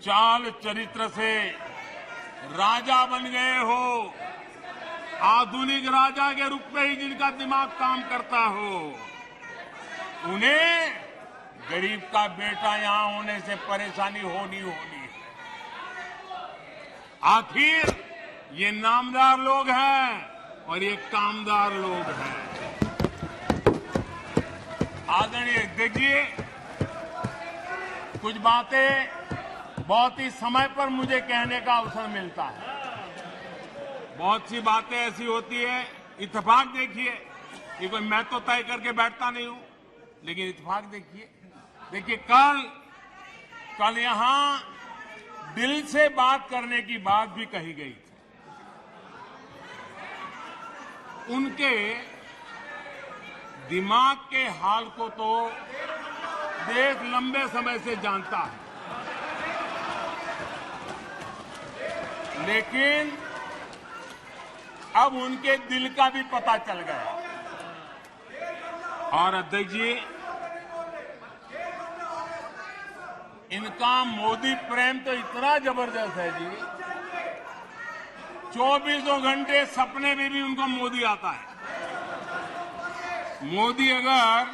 चाल चरित्र से राजा बन गए हो, आधुनिक राजा के रूप में ही जिनका दिमाग काम करता हो, उन्हें गरीब का बेटा यहां होने से परेशानी होनी है। आखिर ये नामदार लोग हैं और ये कामदार लोग हैं। आदरणीय देखिए, कुछ बातें बहुत ही समय पर मुझे कहने का अवसर मिलता है। बहुत सी बातें ऐसी होती है, इत्तेफाक देखिए, ये कोई मैं तो तय करके बैठता नहीं हूं, लेकिन इत्तेफाक देखिए कल यहां दिल से बात करने की बात भी कही गई थी। उनके दिमाग के हाल को तो देश लंबे समय से जानता है, लेकिन अब उनके दिल का भी पता चल गया। और अध्यक्ष जी, इनका मोदी प्रेम तो इतना जबरदस्त है जी, 24 घंटे सपने में भी उनको मोदी आता है। मोदी अगर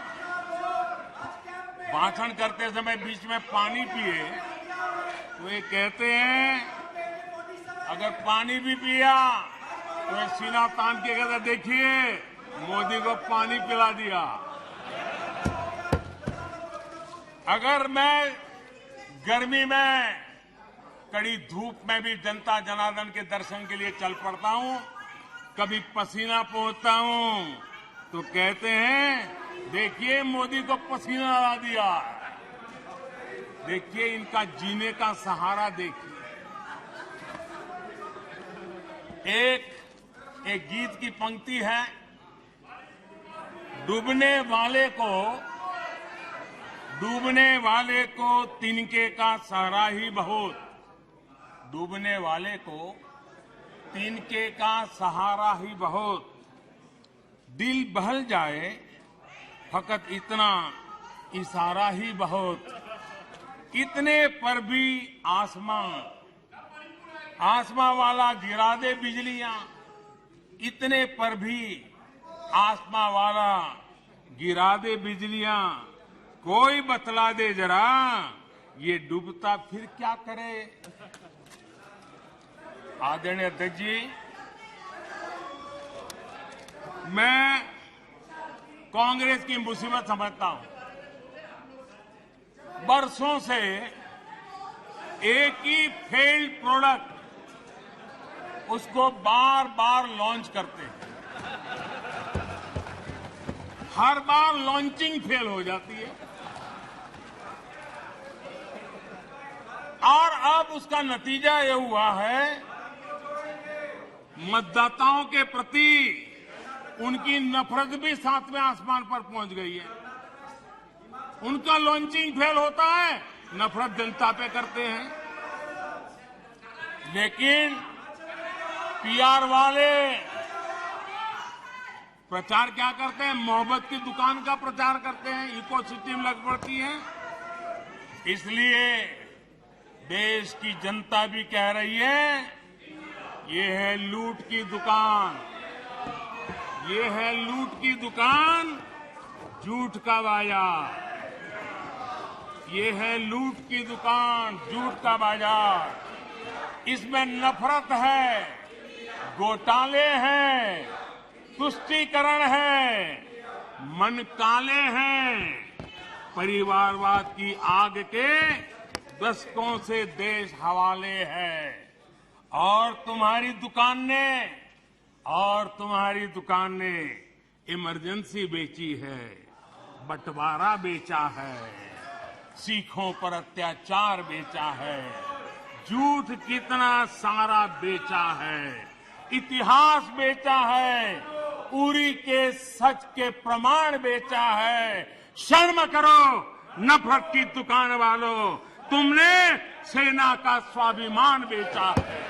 भाषण करते समय बीच में पानी पिए तो ये कहते हैं, अगर पानी भी पिया तो ये सीना तान के कहते, देखिए मोदी को पानी पिला दिया। अगर मैं गर्मी में कड़ी धूप में भी जनता जनार्दन के दर्शन के लिए चल पड़ता हूं, कभी पसीना पोंछता हूं, तो कहते हैं देखिए मोदी को पसीना ला दिया। देखिए इनका जीने का सहारा देखिए। एक गीत की पंक्ति है, डूबने वाले को तिनके का सहारा ही बहुत, डूबने वाले को तिनके का सहारा ही बहुत, दिल बहल जाए फकत इतना इशारा ही बहुत, इतने पर भी आसमां वाला गिरा दे बिजलियां, इतने पर भी आसमां वाला गिरा दे बिजलियां, कोई बतला दे जरा ये डूबता फिर क्या करे। आदरणीय अध्यक्ष जी, मैं कांग्रेस की मुसीबत समझता हूं। बरसों से एक ही फेल्ड प्रोडक्ट उसको बार बार लॉन्च करते हैं, हर बार लॉन्चिंग फेल हो जाती है और अब उसका नतीजा ये हुआ है, मतदाताओं के प्रति उनकी नफरत भी सातवें आसमान पर पहुंच गई है। उनका लॉन्चिंग फेल होता है, नफरत जनता पे करते हैं। लेकिन पीआर वाले प्रचार क्या करते हैं, मोहब्बत की दुकान का प्रचार करते हैं, इकोसिस्टम लग पड़ती है। इसलिए देश की जनता भी कह रही है, ये है लूट की दुकान, ये है लूट की दुकान, झूठ का बाजार। ये है लूट की दुकान, झूठ का बाजार। इसमें नफरत है, घोटाले हैं, तुष्टीकरण है, मन काले हैं, परिवारवाद की आग के दशकों से देश हवाले है। और तुम्हारी दुकान ने इमरजेंसी बेची है, बंटवारा बेचा है, सिखों पर अत्याचार बेचा है, झूठ कितना सारा बेचा है, इतिहास बेचा है, उरी के सच के प्रमाण बेचा है। शर्म करो नफरत की दुकान वालों, तुमने सेना का स्वाभिमान बेचा है।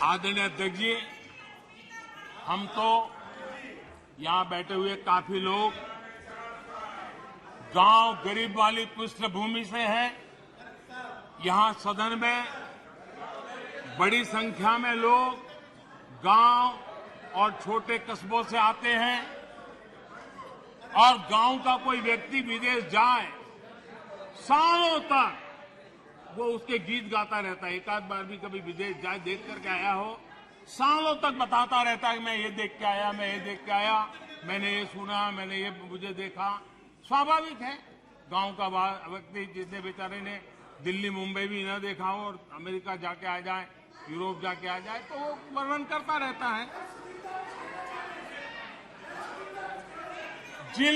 आदरणीय अध्यक्ष जी, हम तो यहां बैठे हुए काफी लोग गांव गरीब वाली पृष्ठभूमि से है। यहां सदन में बड़ी संख्या में लोग गांव और छोटे कस्बों से आते हैं और गांव का कोई व्यक्ति विदेश जाए, सालों तक वो उसके गीत गाता रहता है। एक आध बार भी कभी विदेश जाए, देख करके आया हो, सालों तक बताता रहता है कि मैं ये देख के आया, मैं ये देख के आया, मैंने ये सुना, मैंने ये मुझे देखा। स्वाभाविक है, गांव का व्यक्ति जितने बेचारे ने दिल्ली मुंबई भी न देखा हो और अमेरिका जाके आ जाए, यूरोप जाके आ जाए, तो वो वर्णन करता रहता है। जिन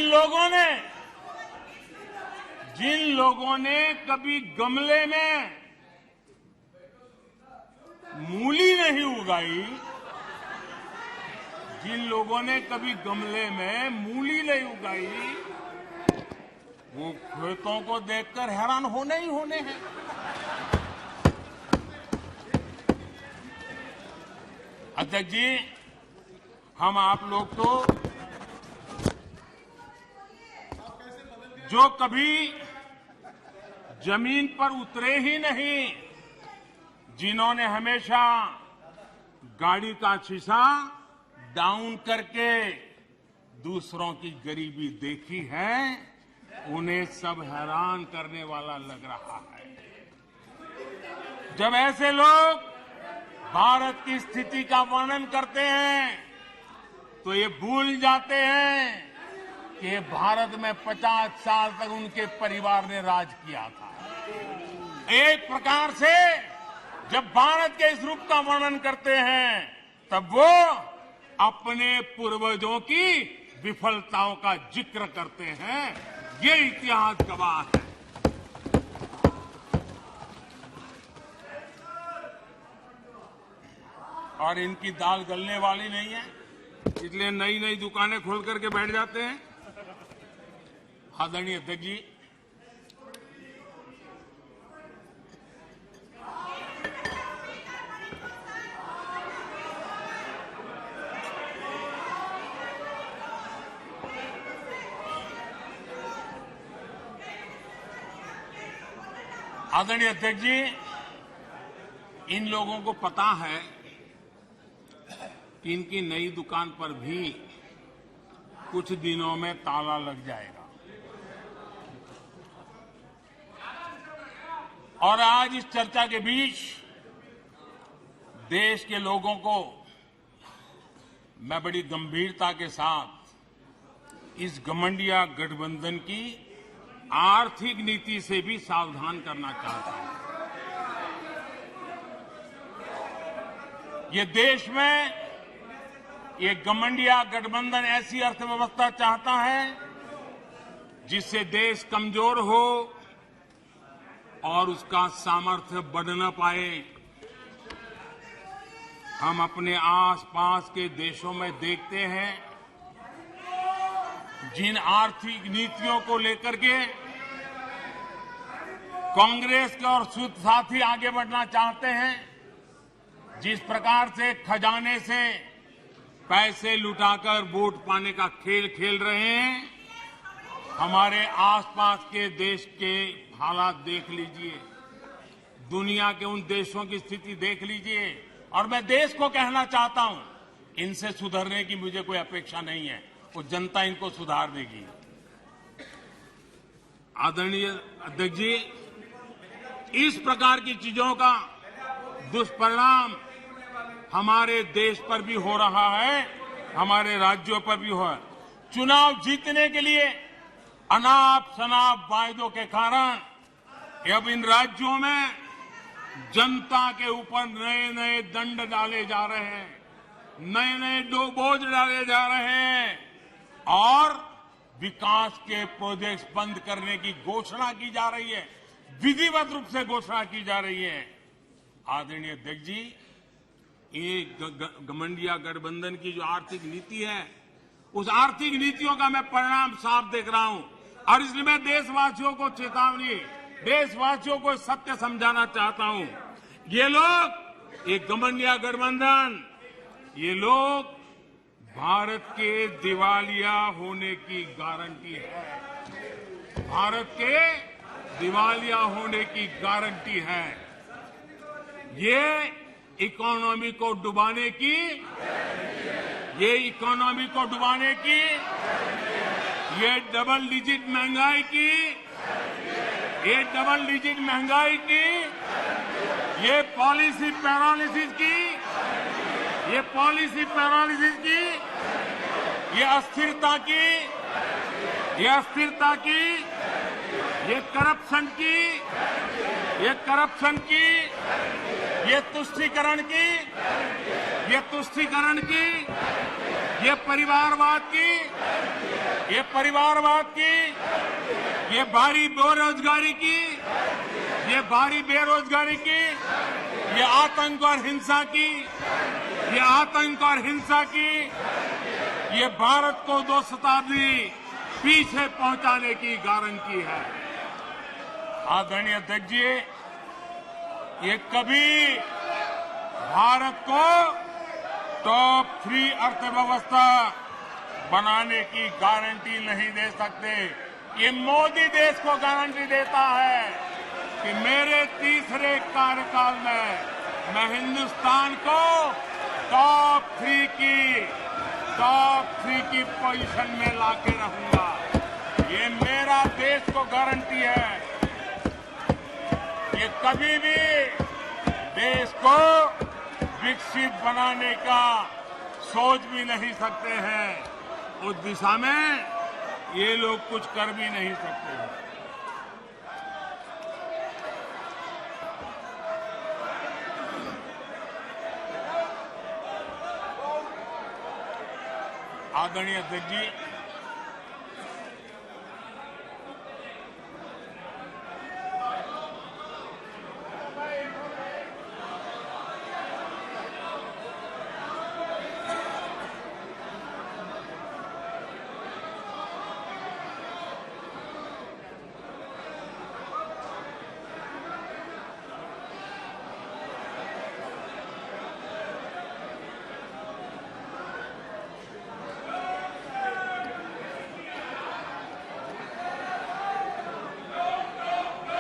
लोगों ने कभी गमले में मूली नहीं उगाई, जिन लोगों ने कभी गमले में मूली नहीं उगाई, वो खेतों को देखकर हैरान होने ही होने हैं। अध्यक्ष जी, हम आप लोग तो जो कभी जमीन पर उतरे ही नहीं, जिन्होंने हमेशा गाड़ी का शीशा डाउन करके दूसरों की गरीबी देखी है, उन्हें सब हैरान करने वाला लग रहा है। जब ऐसे लोग भारत की स्थिति का वर्णन करते हैं तो ये भूल जाते हैं कि भारत में 50 साल तक उनके परिवार ने राज किया था। एक प्रकार से जब भारत के इस रूप का वर्णन करते हैं तब वो अपने पूर्वजों की विफलताओं का जिक्र करते हैं। ये इतिहास गवाह है। और इनकी दाल गलने वाली नहीं है, इसलिए नई नई दुकानें खोल करके बैठ जाते हैं। आदरणीय अध्यक्ष जी, आदरणीय अध्यक्ष जी, इन लोगों को पता है कि इनकी नई दुकान पर भी कुछ दिनों में ताला लग जाएगा। और आज इस चर्चा के बीच देश के लोगों को मैं बड़ी गंभीरता के साथ इस घमंडिया गठबंधन की आर्थिक नीति से भी सावधान करना चाहता हूं। ये देश में ये घमंडिया गठबंधन ऐसी अर्थव्यवस्था चाहता है जिससे देश कमजोर हो और उसका सामर्थ्य बढ़ न पाए। हम अपने आसपास के देशों में देखते हैं जिन आर्थिक नीतियों को लेकर के कांग्रेस के और साथी आगे बढ़ना चाहते हैं, जिस प्रकार से खजाने से पैसे लुटाकर वोट पाने का खेल खेल रहे हैं, हमारे आसपास के देश के हालात देख लीजिए, दुनिया के उन देशों की स्थिति देख लीजिए। और मैं देश को कहना चाहता हूं, इनसे सुधरने की मुझे कोई अपेक्षा नहीं है, वो जनता इनको सुधार देगी। आदरणीय अध्यक्ष जी, इस प्रकार की चीजों का दुष्परिणाम हमारे देश पर भी हो रहा है, हमारे राज्यों पर भी हो रहा है। चुनाव जीतने के लिए अनाप शनाप वायदों के कारण अब इन राज्यों में जनता के ऊपर नए नए दंड डाले जा रहे हैं, नए नए बोझ डाले जा रहे हैं और विकास के प्रोजेक्ट्स बंद करने की घोषणा की जा रही है, विधिवत रूप से घोषणा की जा रही है। आदरणीय अध्यक्ष जी, ये घमंडिया गठबंधन की जो आर्थिक नीति है, उस आर्थिक नीतियों का मैं परिणाम साफ देख रहा हूं और इसलिए मैं देशवासियों को चेतावनी, देशवासियों को सत्य समझाना चाहता हूं। ये लोग, ये घमंडिया गठबंधन, ये लोग भारत के दिवालिया होने की गारंटी है। भारत के दिवालिया होने की गारंटी है। ये इकोनॉमी को डुबाने की, ये डबल डिजिट महंगाई की, ये पॉलिसी पैरालिसिस की, ये अस्थिरता की, ये करप्शन की, ये तुष्टीकरण की, ये परिवारवाद की, ये भारी बेरोजगारी की, ये आतंक और हिंसा की, ये भारत को 2 शताब्दी पीछे पहुंचाने की गारंटी है। आदरणीय अध्यक्ष जी, ये कभी भारत को टॉप 3 अर्थव्यवस्था बनाने की गारंटी नहीं दे सकते। ये मोदी देश को गारंटी देता है कि मेरे तीसरे कार्यकाल में मैं हिंदुस्तान को टॉप 3 की पोजीशन में लाके रहूंगा। ये मेरा देश को गारंटी है। ये कभी भी देश को विकसित बनाने का सोच भी नहीं सकते हैं। उस दिशा में ये लोग कुछ कर भी नहीं सकते हैं। आदरणीय अध्यक्ष जी,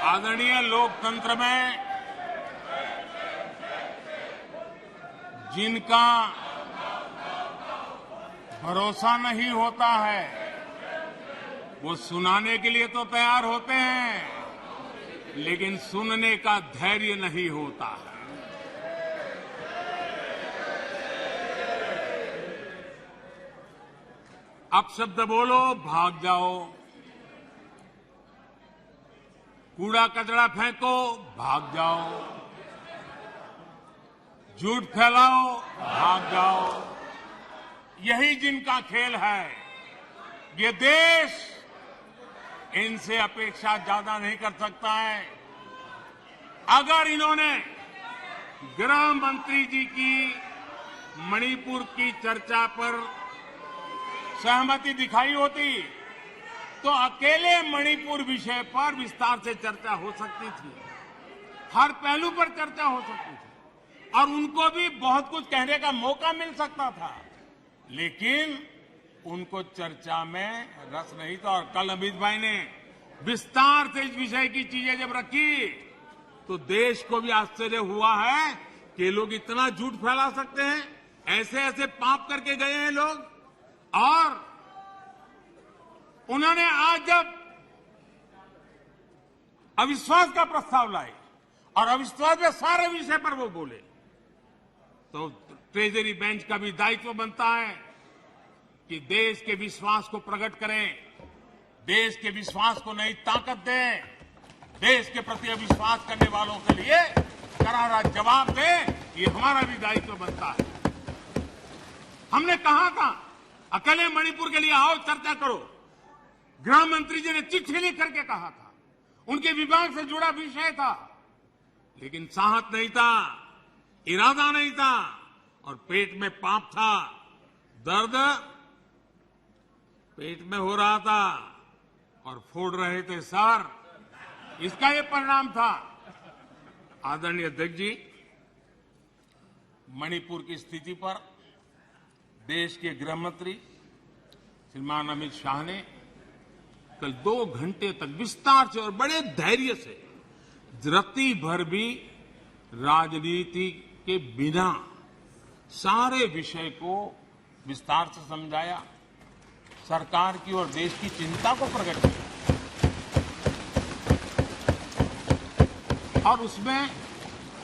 आदरणीय लोकतंत्र में जिनका भरोसा नहीं होता है वो सुनाने के लिए तो तैयार होते हैं, लेकिन सुनने का धैर्य नहीं होता है। अपशब्द बोलो, भाग जाओ। कूड़ा कचरा फेंको, भाग जाओ। झूठ फैलाओ, भाग जाओ। यही जिनका खेल है। ये देश इनसे अपेक्षा ज्यादा नहीं कर सकता है। अगर इन्होंने गृह मंत्री जी की मणिपुर की चर्चा पर सहमति दिखाई होती तो अकेले मणिपुर विषय पर विस्तार से चर्चा हो सकती थी, हर पहलू पर चर्चा हो सकती थी और उनको भी बहुत कुछ कहने का मौका मिल सकता था, लेकिन उनको चर्चा में रस नहीं था। और कल अमित भाई ने विस्तार से इस विषय की चीजें जब रखी तो देश को भी आश्चर्य हुआ है कि लोग इतना झूठ फैला सकते हैं। ऐसे ऐसे पाप करके गए हैं लोग। और उन्होंने आज जब अविश्वास का प्रस्ताव लाए और अविश्वास के सारे विषय पर वो बोले तो ट्रेजरी बेंच का भी दायित्व बनता है कि देश के विश्वास को प्रकट करें, देश के विश्वास को नई ताकत दें, देश के प्रति अविश्वास करने वालों के लिए करारा जवाब दें। ये हमारा भी दायित्व बनता है। हमने कहा था अकेले मणिपुर के लिए आओ चर्चा करो। गृह मंत्री जी ने चिट्ठी लिख करके कहा था, उनके विभाग से जुड़ा विषय था, लेकिन साहस नहीं था, इरादा नहीं था और पेट में पाप था, दर्द पेट में हो रहा था और फोड़ रहे थे सर। इसका ये परिणाम था। आदरणीय अध्यक्ष जी, मणिपुर की स्थिति पर देश के गृह मंत्री श्रीमान अमित शाह ने कल 2 घंटे तक विस्तार से और बड़े धैर्य से रत्ती भर भी राजनीति के बिना सारे विषय को विस्तार से समझाया, सरकार की और देश की चिंता को प्रकट किया और उसमें